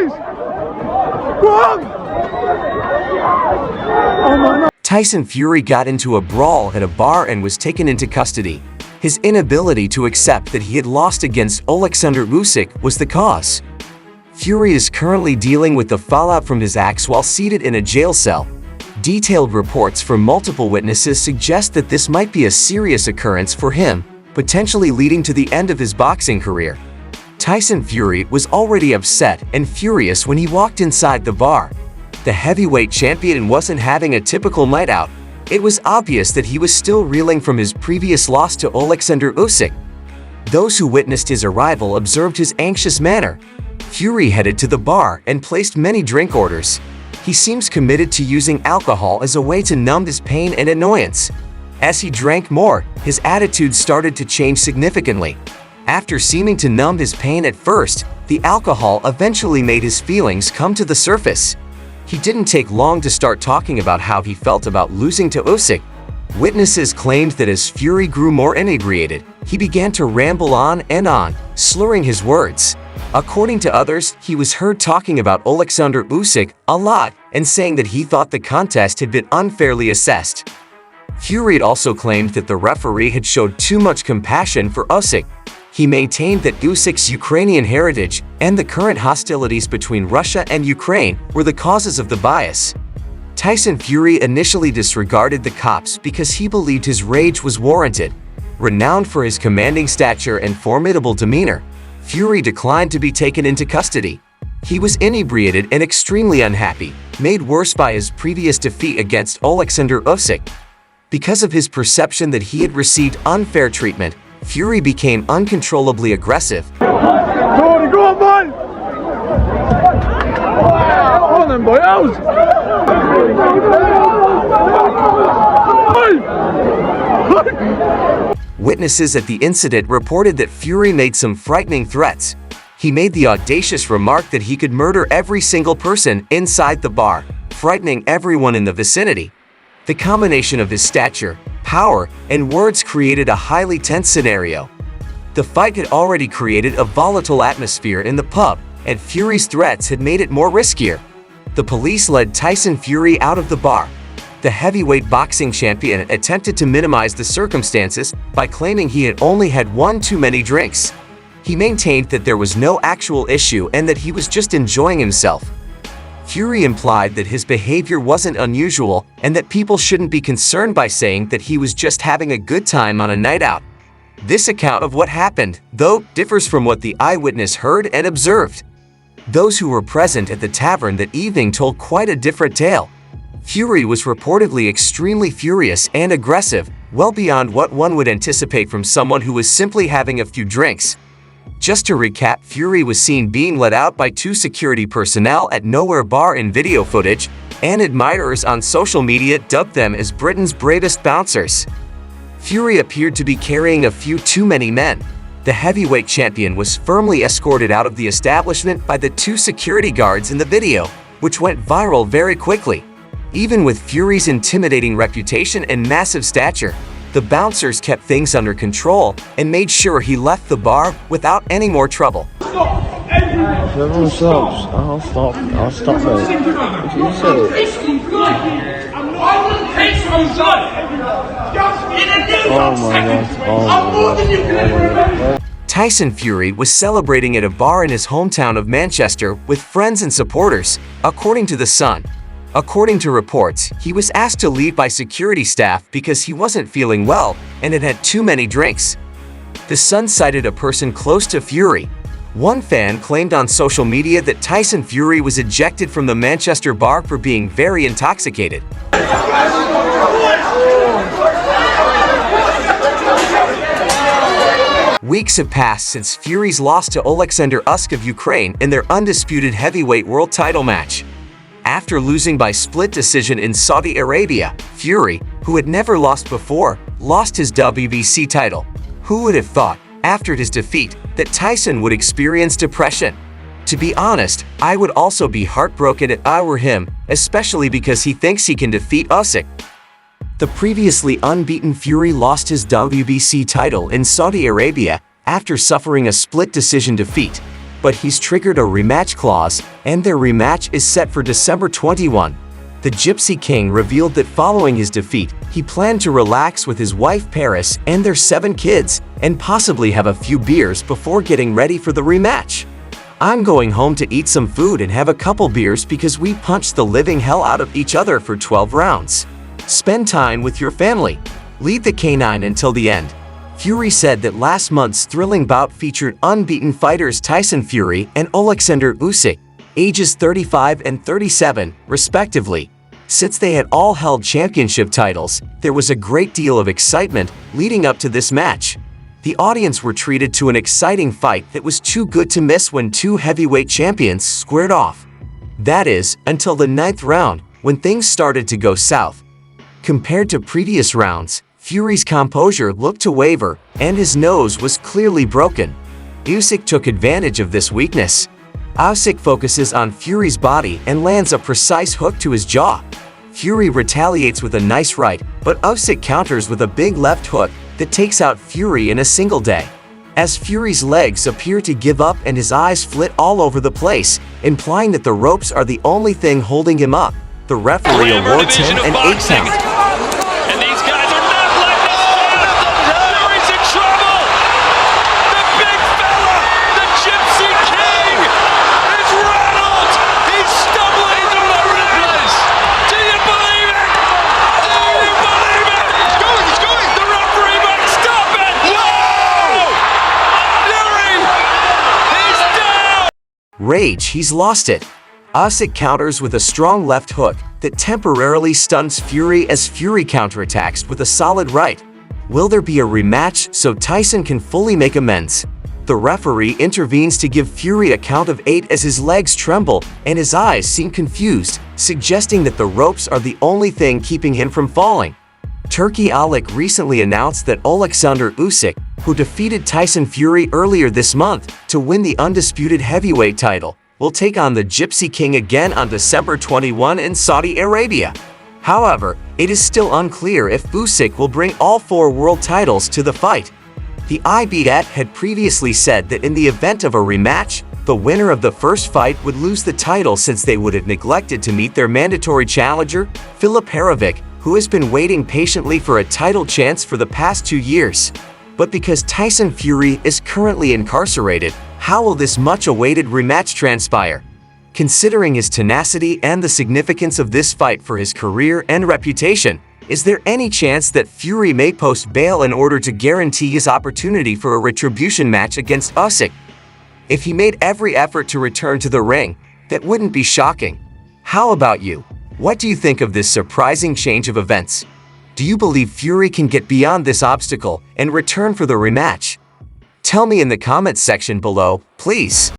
boys! Go on! Oh my God. Tyson Fury got into a brawl at a bar and was taken into custody. His inability to accept that he had lost against Alexander Usyk was the cause. Fury is currently dealing with the fallout from his acts while seated in a jail cell. Detailed reports from multiple witnesses suggest that this might be a serious occurrence for him, potentially leading to the end of his boxing career. Tyson Fury was already upset and furious when he walked inside the bar. The heavyweight champion wasn't having a typical night out. It was obvious that he was still reeling from his previous loss to Alexander Usyk. Those who witnessed his arrival observed his anxious manner. Fury headed to the bar and placed many drink orders. He seems committed to using alcohol as a way to numb his pain and annoyance. As he drank more, his attitude started to change significantly. After seeming to numb his pain at first, the alcohol eventually made his feelings come to the surface. He didn't take long to start talking about how he felt about losing to Usyk. Witnesses claimed that as Fury grew more inebriated, he began to ramble on and on, slurring his words. According to others, he was heard talking about Alexander Usyk a lot and saying that he thought the contest had been unfairly assessed. Fury also claimed that the referee had showed too much compassion for Usyk. He maintained that Usyk's Ukrainian heritage and the current hostilities between Russia and Ukraine were the causes of the bias. Tyson Fury initially disregarded the cops because he believed his rage was warranted. Renowned for his commanding stature and formidable demeanor, Fury declined to be taken into custody. He was inebriated and extremely unhappy, made worse by his previous defeat against Alexander Usyk. Because of his perception that he had received unfair treatment, Fury became uncontrollably aggressive. Tony, go on, boy! Go on then, boy, out! Witnesses at the incident reported that Fury made some frightening threats. He made the audacious remark that he could murder every single person inside the bar, frightening everyone in the vicinity. The combination of his stature, power, and words created a highly tense scenario. The fight had already created a volatile atmosphere in the pub, and Fury's threats had made it more riskier. The police led Tyson Fury out of the bar. The heavyweight boxing champion attempted to minimize the circumstances by claiming he had only had one too many drinks. He maintained that there was no actual issue and that he was just enjoying himself. Fury implied that his behavior wasn't unusual and that people shouldn't be concerned by saying that he was just having a good time on a night out. This account of what happened, though, differs from what the eyewitness heard and observed. Those who were present at the tavern that evening told quite a different tale. Fury was reportedly extremely furious and aggressive, well beyond what one would anticipate from someone who was simply having a few drinks. Just to recap, Fury was seen being led out by two security personnel at Nowhere Bar in video footage, and admirers on social media dubbed them as Britain's bravest bouncers. Fury appeared to be carrying a few too many men. The heavyweight champion was firmly escorted out of the establishment by the two security guards in the video, which went viral very quickly. Even with Fury's intimidating reputation and massive stature, the bouncers kept things under control and made sure he left the bar without any more trouble. Everyone stops. I'll stop. I'll stop it. What you say? Oh my God. Tyson Fury was celebrating at a bar in his hometown of Manchester with friends and supporters, according to The Sun. According to reports, he was asked to leave by security staff because he wasn't feeling well and had had too many drinks. The Sun cited a person close to Fury. One fan claimed on social media that Tyson Fury was ejected from the Manchester bar for being very intoxicated. Weeks have passed since Fury's loss to Alexander Usyk of Ukraine in their undisputed heavyweight world title match. After losing by split decision in Saudi Arabia, Fury, who had never lost before, lost his WBC title. Who would have thought, after his defeat, that Tyson would experience depression? To be honest, I would also be heartbroken if I were him, especially because he thinks he can defeat Usyk. The previously unbeaten Fury lost his WBC title in Saudi Arabia after suffering a split decision defeat. but he's triggered a rematch clause, and their rematch is set for December 21. The Gypsy King revealed that following his defeat, he planned to relax with his wife Paris and their 7 kids, and possibly have a few beers before getting ready for the rematch. "I'm going home to eat some food and have a couple beers because we punched the living hell out of each other for 12 rounds. Spend time with your family. Lead the K9 until the end." Fury said that last month's thrilling bout featured unbeaten fighters Tyson Fury and Alexander Usyk, ages 35 and 37, respectively. Since they had all held championship titles, there was a great deal of excitement leading up to this match. The audience were treated to an exciting fight that was too good to miss when 2 heavyweight champions squared off. That is, until the 9th round, when things started to go south. Compared to previous rounds, Fury's composure looked to waver, and his nose was clearly broken. Usyk took advantage of this weakness. Usyk focuses on Fury's body and lands a precise hook to his jaw. Fury retaliates with a nice right, but Usyk counters with a big left hook that takes out Fury in a single day. As Fury's legs appear to give up and his eyes flit all over the place, implying that the ropes are the only thing holding him up, the referee awards him an 8 count. Rage, he's lost it. Usyk counters with a strong left hook that temporarily stuns Fury as Fury counterattacks with a solid right. Will there be a rematch so Tyson can fully make amends? The referee intervenes to give Fury a count of 8 as his legs tremble and his eyes seem confused, suggesting that the ropes are the only thing keeping him from falling. Turkey Alek recently announced that Alexander Usyk, who defeated Tyson Fury earlier this month to win the undisputed heavyweight title, will take on the Gypsy King again on December 21 in Saudi Arabia. However, it is still unclear if Usyk will bring all 4 world titles to the fight. The eyewitness had previously said that in the event of a rematch, the winner of the first fight would lose the title since they would have neglected to meet their mandatory challenger, Filip Hrgović, who has been waiting patiently for a title chance for the past 2 years. But because Tyson Fury is currently incarcerated, how will this much-awaited rematch transpire? Considering his tenacity and the significance of this fight for his career and reputation, is there any chance that Fury may post bail in order to guarantee his opportunity for a retribution match against Usyk? If he made every effort to return to the ring, that wouldn't be shocking. How about you? What do you think of this surprising change of events? Do you believe Fury can get beyond this obstacle and return for the rematch? Tell me in the comments section below, please.